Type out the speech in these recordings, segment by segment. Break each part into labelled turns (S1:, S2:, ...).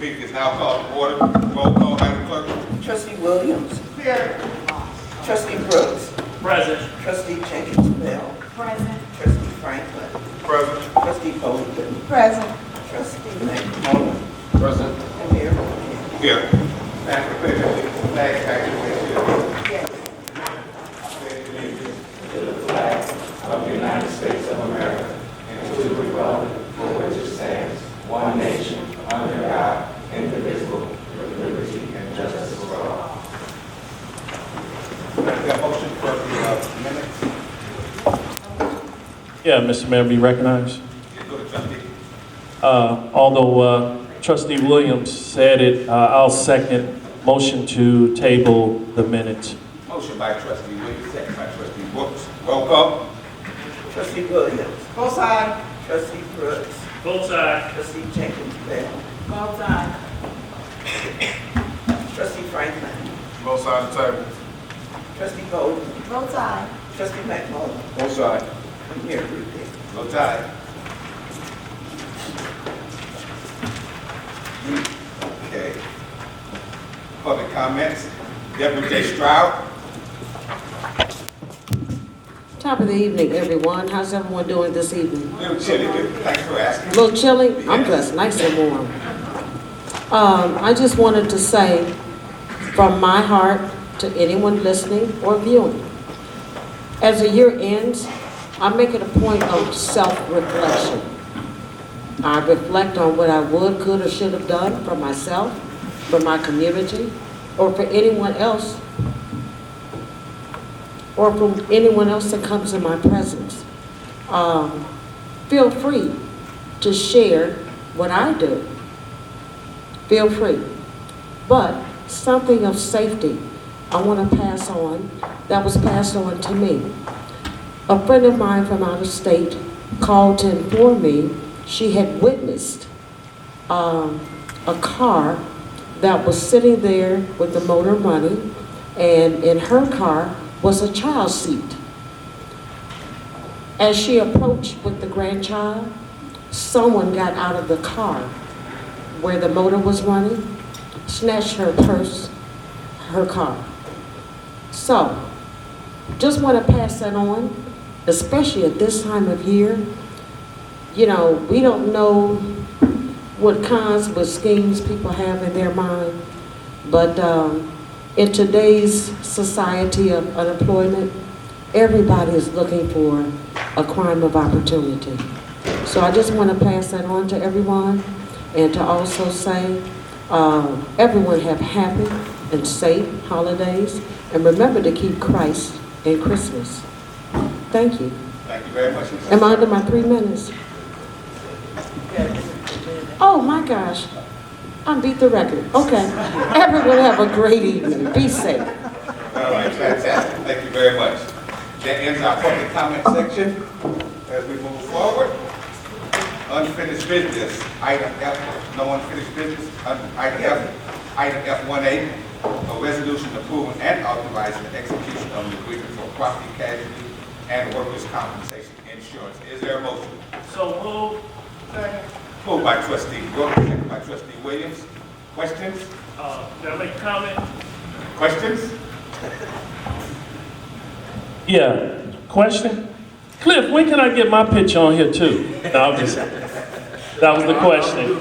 S1: meeting is now called to order. Roll call, Madam Clerk.
S2: Trustee Williams.
S3: Here.
S2: Trustee Brooks.
S3: Present.
S2: Trustee Jenkins Bell.
S3: Present.
S2: Trustee Franklin.
S1: Present.
S2: Trustee Bolden.
S3: Present.
S2: Trustee McMullen.
S1: Present.
S2: And Mayor Moore.
S1: Here. Madam Clerk, please, flag back
S3: Yes.
S4: To the flag of the United States of America and to the republic for which it stands, one nation, under God, indivisible, with liberty and justice for all.
S1: Got a motion for the minutes.
S5: Yeah, Mr. Mayor, be recognized.
S1: You go to trustee.
S5: Although Trustee Williams said it, I'll second motion to table the minutes.
S1: Motion by trustee Williams, second by trustee Brooks. Roll call.
S2: Trustee Williams.
S3: Both sides.
S2: Trustee Brooks.
S3: Both sides.
S2: Trustee Jenkins Bell.
S3: Both sides.
S2: Trustee Franklin.
S1: Both sides of the table.
S2: Trustee Bolden.
S3: Both sides.
S2: Trustee McMullen.
S1: Both sides.
S2: And Mayor Rudis.
S1: Both sides. Okay. Public comments. Deborah J. Stroud.
S6: Top of the evening, everyone. How's everyone doing this evening?
S1: Little chilly, but thanks for asking.
S6: A little chilly? I'm dressed nice and warm. I just wanted to say from my heart to anyone listening or viewing, as the year ends, I make it a point of self-reflection. I reflect on what I would, could, or should have done for myself, for my community, or for anyone else, or from anyone else that comes in my presence. Feel free to share what I do. Feel free. But something of safety I want to pass on, that was passed on to me. A friend of mine from out of state called to inform me she had witnessed a car that was sitting there with the motor running, and in her car was a child seat. As she approached with the grandchild, someone got out of the car where the motor was running, snatched her purse, her car. So, just want to pass that on, especially at this time of year. You know, we don't know what kinds of schemes people have in their mind, but in today's society of unemployment, everybody is looking for a crime of opportunity. So I just want to pass that on to everyone, and to also say, everyone have happy and safe holidays, and remember to keep Christ in Christmas. Thank you.
S1: Thank you very much.
S6: Am I under my 3 minutes? Oh my gosh, I beat the record. Okay. Everyone have a great evening. Be safe.
S1: All right, fantastic. Thank you very much. That ends our public comment section. As we move forward, unfinished business. Item F, no unfinished business. Item F1A, a resolution approving and authorizing the execution of an agreement for property casualty and workers' compensation insurance. Is there a motion?
S3: So moved. Second.
S1: Moved by trustee Brooks, second by trustee Williams. Questions?
S3: Can I make a comment?
S1: Questions?
S5: Yeah, question? Cliff, when can I get my picture on here too? No, I'm just, that was the question.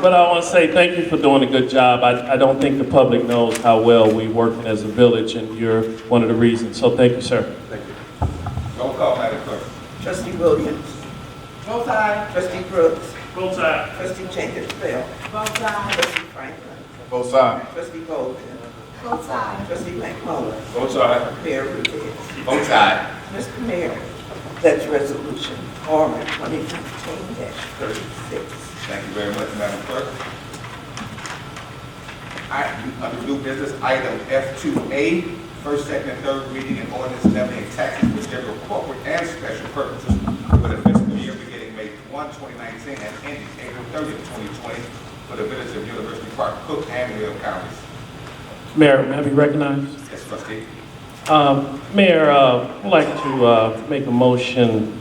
S5: But I want to say thank you for doing a good job. I don't think the public knows how well we working as a village, and you're one of the reasons. So thank you, sir.
S1: Thank you. Roll call, Madam Clerk.
S2: Trustee Williams.
S3: Both sides.
S2: Trustee Brooks.
S3: Both sides.
S2: Trustee Jenkins Bell.
S3: Both sides.
S2: Trustee Franklin.
S1: Both sides.
S2: Trustee Bolden.
S3: Both sides.
S2: Trustee McMullen.
S1: Both sides.
S2: Mayor Rudis.
S1: Both sides.
S2: Mr. Mayor, that's resolution R 2015-36.
S1: Thank you very much, Madam Clerk. Under new business, item F2A, first, second, and third reading and ordinance levying taxes for general, corporate, and special purposes for the fiscal year beginning May 1, 2019 and ending April 30, 2020 for the village of University Park, Cook, and Will counties.
S5: Mayor, may I be recognized?
S1: Yes, trustee.
S5: Mayor, I'd like to make a motion,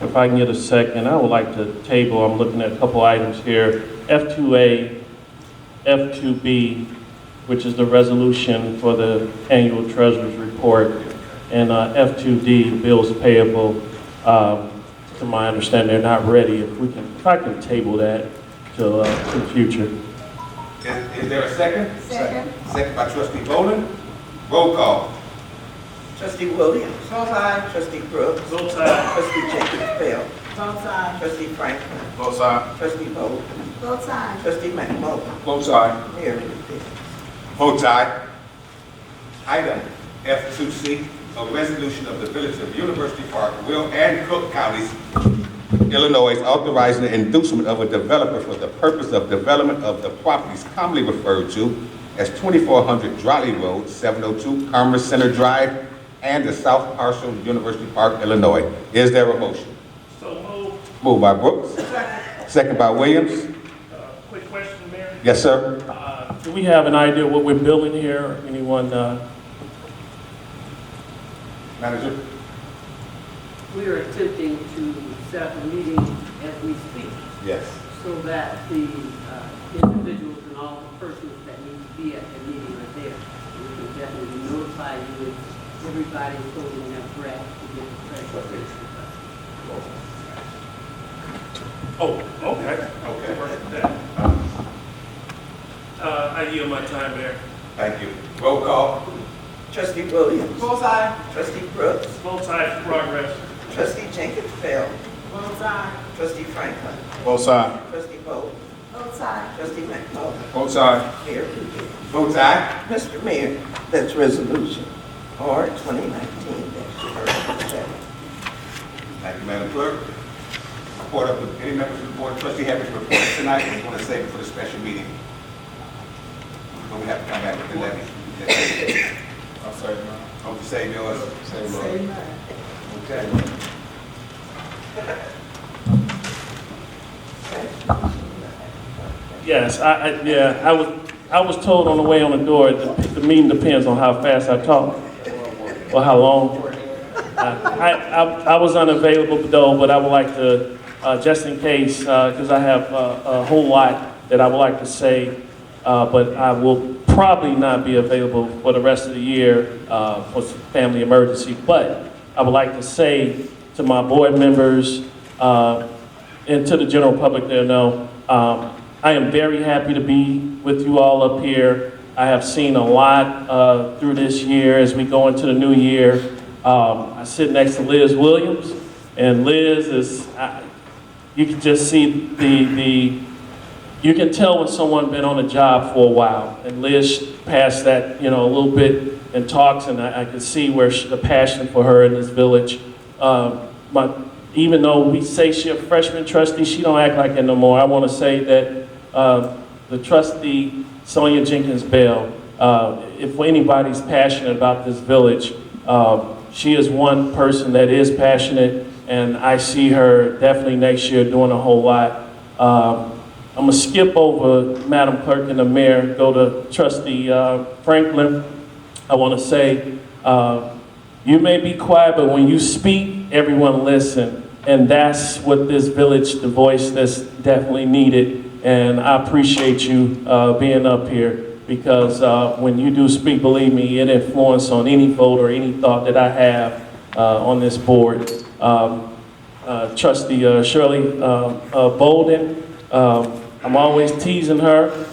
S5: if I can get a second. I would like to table, I'm looking at a couple items here. F2A, F2B, which is the resolution for the annual treasurer's report, and F2D, bills payable. To my understanding, they're not ready. If I can table that till to the future.
S1: Is there a second?
S3: Second.
S1: Second by trustee Bowden. Roll call.
S2: Trustee Williams.
S3: Both sides.
S2: Trustee Brooks.
S5: Both sides.
S2: Trustee Jenkins Bell.
S3: Both sides.
S2: Trustee Franklin.
S1: Both sides.
S2: Trustee Bowden.
S3: Both sides.
S2: Trustee McMullen.
S1: Both sides.
S2: Mayor Rivera.
S1: Vote aye. Item F2C, a resolution of the Village of University Park, Will and Cook Counties, Illinois, authorizing the inducement of a developer for the purpose of development of the properties commonly referred to as 2400 Dryly Road, 702 Commerce Center Drive, and the South Parcel, University Park, Illinois. Is there a motion?
S5: So moved.
S1: Moved by Brooks. Second by Williams.
S5: Quick question, Mayor.
S1: Yes, sir.
S5: Do we have an idea what we're building here? Anyone?
S1: Manager?
S7: We are attempting to set up a meeting as we speak,
S1: Yes.
S7: so that the individuals and all the persons that need to be at the meeting are there. We can definitely notify you if everybody is holding their breath to get the pressure.
S5: Oh, okay.
S1: Okay.
S5: I yield my time there.
S1: Thank you. Roll call.
S2: Trustee Williams.
S3: Both sides.
S2: Trustee Brooks.
S5: Both sides progress.
S2: Trustee Jenkins Bell.
S3: Both sides.
S2: Trustee Franklin.
S1: Both sides.
S2: Trustee Bowden.
S3: Both sides.
S2: Trustee McMullen.
S1: Both sides.
S2: Mayor Rivera.
S1: Vote aye.
S2: Mr. Mayor, that's resolution R 2019-37.
S1: Thank you, Madam Clerk. Report up with any members of the Board of Trustee have any reports tonight, we want to save it for the special meeting. But we have to come back with the levy. I'm sorry, Ma'am. Oh, you save yours? Save
S3: Say mine.
S1: Okay.
S5: Yes, I was told on the way on the door, the meeting depends on how fast I talk, or how long. I was unavailable though, but I would like to, just in case, because I have a whole lot that I would like to say, but I will probably not be available for the rest of the year for some family emergency. But I would like to say to my board members and to the general public there know, I am very happy to be with you all up here. I have seen a lot through this year as we go into the new year. I sit next to Liz Williams, and Liz is, you can just see you can tell when someone's been on a job for a while. And Liz passed that, a little bit and talks, and I can see where the passion for her in this village. Even though we say she's a freshman trustee, she don't act like it no more. I want to say that the trustee, Sonia Jenkins Bell, if anybody's passionate about this village, she is one person that is passionate, and I see her definitely next year doing a whole lot. I'm gonna skip over Madam Clerk and the Mayor, go to Trustee Franklin. I want to say, you may be quiet, but when you speak, everyone listen. And that's what this village, the voice that's definitely needed. And I appreciate you being up here, because when you do speak, believe me, it influences on any vote or any thought that I have on this board. Trustee Shirley Bolden, I'm always teasing her.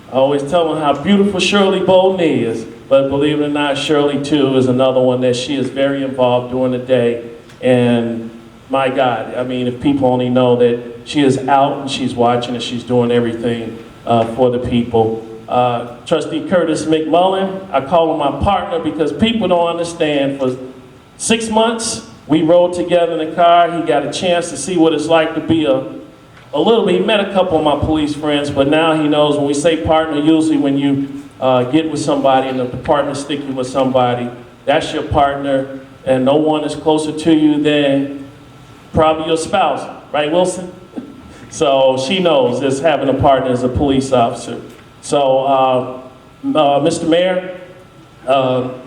S5: I always tell her how beautiful Shirley Bolden is. But believe it or not, Shirley too is another one that she is very involved during the day. And my God, I mean, if people only know that she is out and she's watching and she's doing everything for the people. Trustee Curtis McMullen, I call him my partner because people don't understand. For 6 months, we rode together in the car. He got a chance to see what it's like to be a little bit. He met a couple of my police friends, but now he knows when we say partner, usually when you get with somebody and the partner stick you with somebody, that's your partner, and no one is closer to you than probably your spouse, right, Wilson? So she knows this, having a partner as a police officer. So, Mr. Mayor,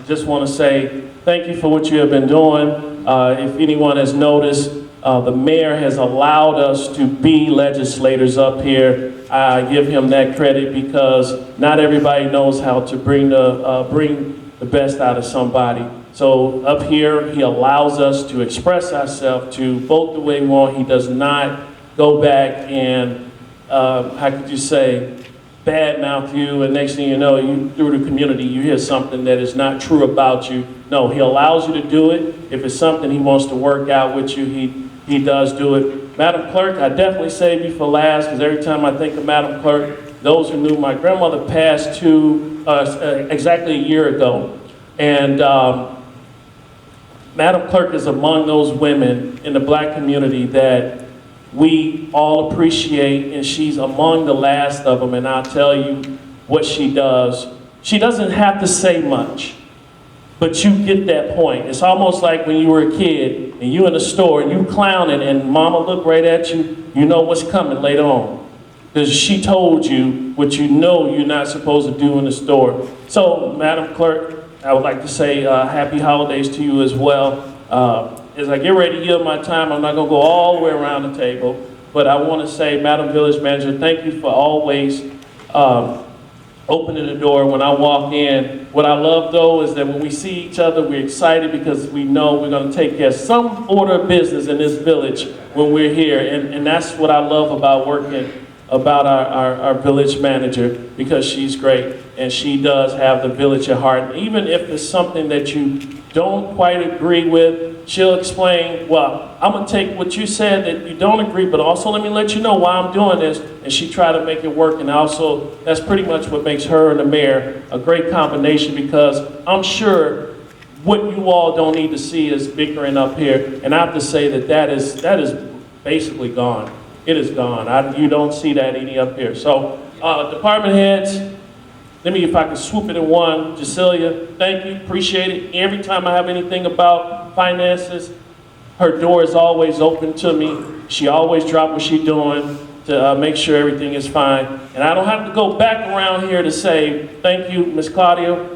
S5: just want to say thank you for what you have been doing. If anyone has noticed, The mayor has allowed us to be legislators up here. I give him that credit because not everybody knows how to bring the best out of somebody. So up here, he allows us to express ourselves, to vote the way we want. He does not go back and, how could you say, badmouth you, and next thing you know, you through the community, you hear something that is not true about you. No, he allows you to do it. If it's something he wants to work out with you, he does do it. Madam Clerk, I definitely saved you for last, because every time I think of Madam Clerk, those who knew, my grandmother passed exactly a year ago. And Madam Clerk is among those women in the black community that we all appreciate, and she's among the last of them. And I'll tell you what she does. She doesn't have to say much, but you get that point. It's almost like when you were a kid and you in the store and you clowning and mama look right at you, you know what's coming later on. Because she told you what you know you're not supposed to do in the store. So, Madam Clerk, I would like to say happy holidays to you as well. As I get ready to yield my time, I'm not going to go all the way around the table, but I want to say, Madam Village Manager, thank you for always opening the door when I walk in. What I love, though, is that when we see each other, we're excited because we know we're going to take care of some order of business in this village when we're here, and that's what I love about working about our village manager, because she's great, and she does have the village at heart. Even if it's something that you don't quite agree with, she'll explain, well, I'm going to take what you said that you don't agree, but also let me let you know why I'm doing this. And she tried to make it work. And also, that's pretty much what makes her and the mayor a great combination, because I'm sure what you all don't need to see is bickering up here. And I have to say that that is basically gone. It is gone. You don't see that any up here. So, department heads, let me, if I can swoop it in one. Jacilia, thank you, appreciate it. Every time I have anything about finances, her door is always open to me. She always drops what she's doing to make sure everything is fine. And I don't have to go back around here to say, thank you, Ms. Claudia.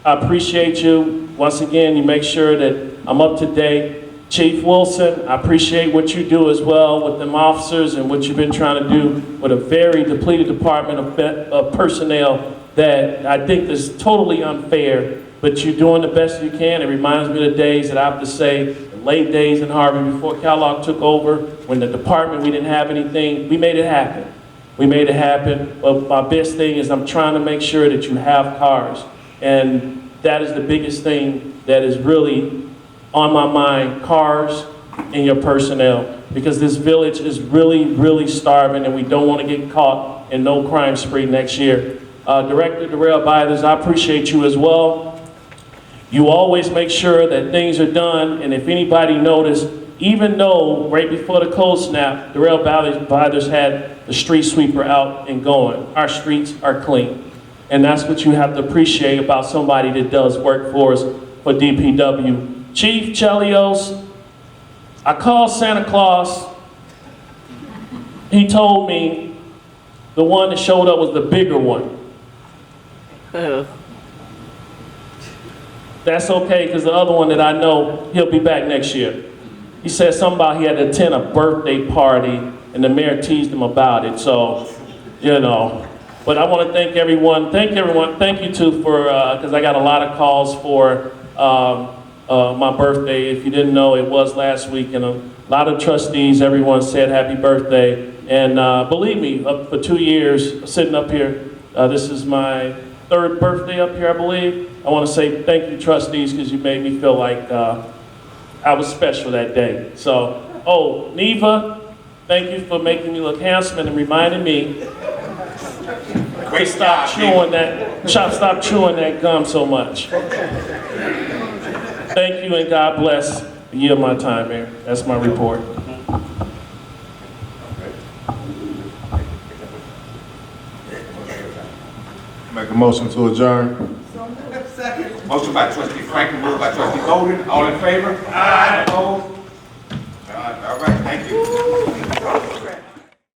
S5: I appreciate you. Once again, you make sure that I'm up to date. Chief Wilson, I appreciate what you do as well with them officers and what you've been trying to do with a very depleted department of personnel that I think is totally unfair, but you're doing the best you can. It reminds me of the days that I have to say, the late days in Harvey before Kellogg took over, when the department, we didn't have anything. We made it happen. We made it happen. But my best thing is I'm trying to make sure that you have cars. And that is the biggest thing that is really on my mind, cars and your personnel. Because this village is really, really starving, and we don't want to get caught in no crime spree next year. Director Darrell Bythers, I appreciate you as well. You always make sure that things are done, and if anybody noticed, even though right before the cold snap, Darrell Bythers had the street sweeper out and going. Our streets are clean. And that's what you have to appreciate about somebody that does work for us for DPW. Chief Chelios, I called Santa Claus. He told me the one that showed up was the bigger one. That's okay, because the other one that I know, he'll be back next year. He said something about he had to attend a birthday party, and the mayor teased him about it, so, you know. But I want to thank everyone. Thank you too for, because I got a lot of calls for my birthday. If you didn't know, it was last week, and a lot of trustees, everyone said happy birthday. And believe me, for 2 years, sitting up here, this is my third birthday up here, I believe. I want to say thank you, trustees, because you made me feel like I was special that day. So, oh, Neva, thank you for making me look handsome and reminding me to stop chewing that gum so much. Thank you, and God bless the year of my time here. That's my report.
S8: Make a motion to adjourn.
S1: Motion by trustee Franklin, moved by trustee Golden. All in favor? Aye. Opposed? All right, thank you.